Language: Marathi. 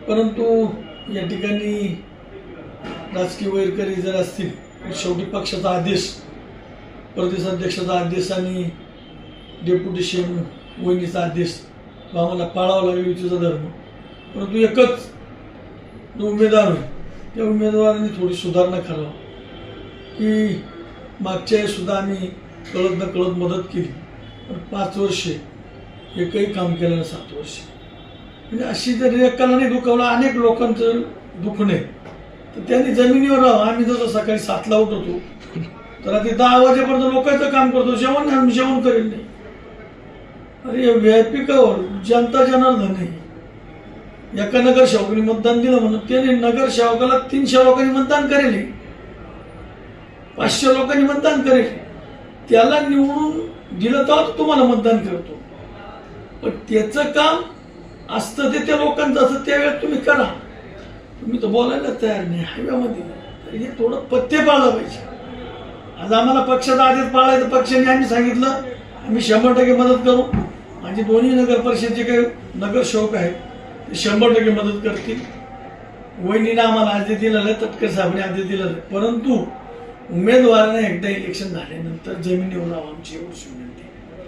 परंतु या ठिकाणी राजकीय वैरकरी जर असतील, शेवटी पक्षाचा आदेश, प्रदेशाध्यक्षाचा आदेश आणि डेप्युटी सीएम वहिनीचा आदेश आम्हाला पाळावा लागेल, युतीचा धर्म. परंतु एकच जो उमेदवार होईल त्या उमेदवारांनी थोडी सुधारणा करावी की मागच्या सुद्धा आम्ही कळत न कळत मदत केली, पण 5 वर्षे एकही काम केलं नाही, 7 वर्षे. म्हणजे अशी जर एकाला नाही दुखावलं, अनेक लोकांचं दुखणे, तर त्यांनी जमिनीवर राहावं. आम्ही जसं सकाळी 7ला उठवतो तर आधी 10 वाजेपर्यंत लोकांचं काम करतो, जेवण करेल नाही. अरे VIP कावर जनता जनार्दन आहे. एका नगरसेवकाने मतदान दिलं म्हणून त्याने नगरसेवकाला 300 लोकांनी मतदान करेल, 500 लोकांनी मतदान करेल. त्याला निवडून दिलं तर तुम्हाला मतदान करतो, पण त्याचं काम असतं ते त्या लोकांचं असतं, त्यावेळेस तुम्ही करा. तुम्ही तर बोलायला तयार नाही हायव्यामध्ये. तर हे थोडं पथ्य पाळलं पाहिजे. आज आम्हाला पक्षाचा आदेश पाळायचा, पक्षाने आम्ही सांगितलं आम्ही 100% मदत करू. माझे दोन्ही नगर परिषदेचे काही नगरसेवक आहेत ते 100% मदत करतील. वहिनीने आम्हाला आदेश दिलेला आहे, तटकर साहेबांनी आदेश दिलेला आहे. परंतु उमेदवाराने एकदा इलेक्शन झाल्यानंतर जमिनीवर आमची एवढी विनंती.